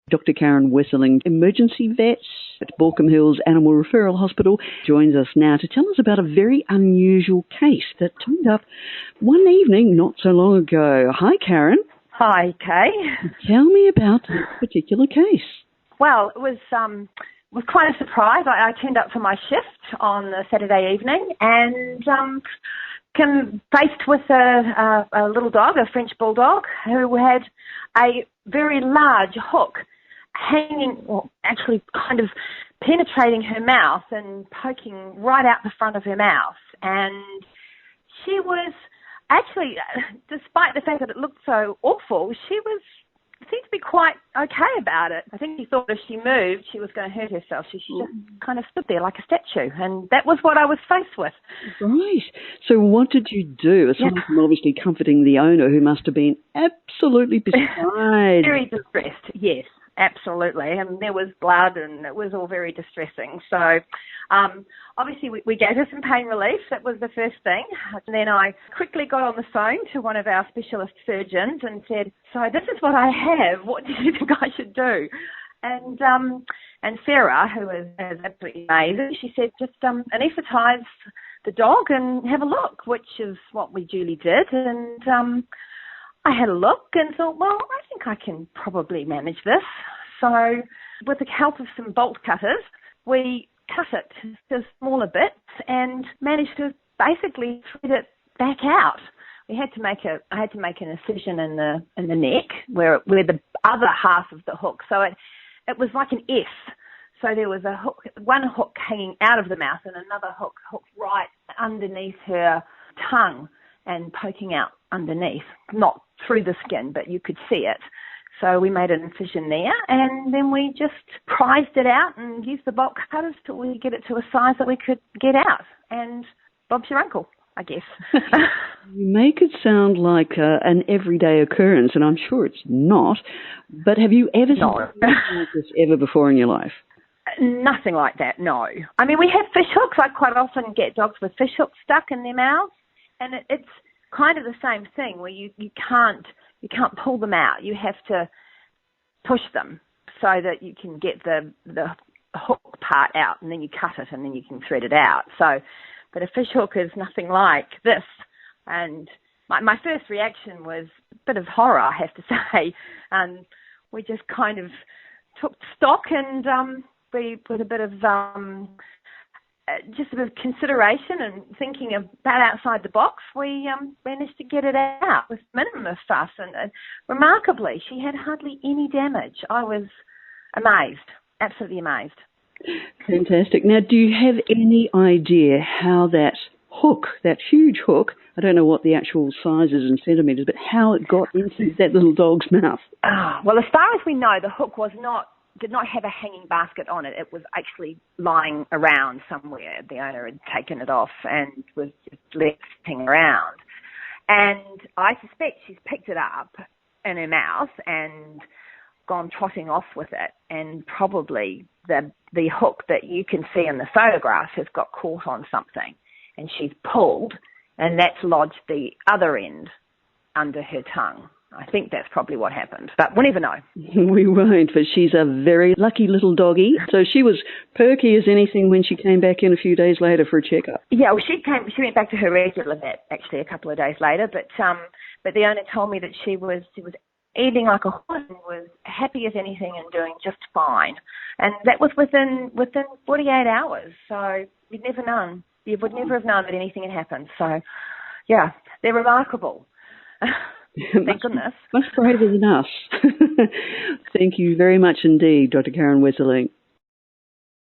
Dr. Karyn Wesselingh, emergency vet at Baulkham Hills Animal Referral Hospital, joins us now to tell us about a very unusual case that turned up one evening not so long ago. Hi, Karyn. Hi, Kay. Tell me about this particular case. Well, it was quite a surprise. I turned up for my shift on the Saturday evening and faced with a little dog, a French Bulldog, who had a very large hook hanging, well, actually kind of penetrating her mouth and poking right out the front of her mouth. And she was actually, despite the fact that it looked so awful, seemed to be quite okay about it. I think she thought if she moved, she was going to hurt herself. She just kind of stood there like a statue, and that was what I was faced with. Right. So what did you do, aside from obviously comforting the owner, who must have been absolutely beside? Very distressed, yes, absolutely. And there was blood, and it was all very distressing. So obviously we gave her some pain relief. That was the first thing. And then I quickly got on the phone to one of our specialist surgeons and said, so this is what I have. What do you think I should do? And Sarah, who is absolutely amazing, she said, just anaesthetise the dog and have a look, which is what we duly did. And I had a look and thought, well, I think I can probably manage this. So with the help of some bolt cutters, we cut it to smaller bits and managed to basically thread it back out. I had to make an incision in the neck where the other half of the hook. So it was like an S. So there was one hook hanging out of the mouth and another hook right underneath her tongue and poking out underneath, not through the skin, but you could see it. So we made an incision there, and then we just prized it out and used the bolt cutters till we get it to a size that we could get out. And Bob's your uncle, I guess. You make it sound like an everyday occurrence, and I'm sure it's not. But have you ever seen anything like this ever before in your life? Nothing like that, no. I mean, we have fish hooks. I quite often get dogs with fish hooks stuck in their mouths, and it's kind of the same thing where you can't pull them out. You have to push them so that you can get the hook part out, and then you cut it and then you can thread it out. So, but a fish hook is nothing like this. And my first reaction was a bit of horror, I have to say. And we just kind of took stock and with a bit of just a bit of consideration and thinking about outside the box, we managed to get it out with minimum of fuss. And remarkably, she had hardly any damage. I was amazed, absolutely amazed. Fantastic. Now, do you have any idea how that hook, that huge hook, I don't know what the actual size is in centimetres, but how it got into that little dog's mouth? Well, as far as we know, the hook did not have a hanging basket on it. It was actually lying around somewhere. The owner had taken it off and was just left hanging around. And I suspect she's picked it up in her mouth and gone trotting off with it. And probably the hook that you can see in the photograph has got caught on something. And she's pulled, and that's lodged the other end under her tongue. I think that's probably what happened, but we'll never know. We won't, but she's a very lucky little doggy. So she was perky as anything when she came back in a few days later for a checkup. Yeah, well, she went back to her regular vet actually a couple of days later, but the owner told me that she was eating like a horse and was happy as anything and doing just fine. And that was within 48 hours. So you'd never known. You would never have known that anything had happened. So, yeah, they're remarkable. Thank goodness. Much braver than us. Thank you very much indeed, Dr. Karyn Wesselingh.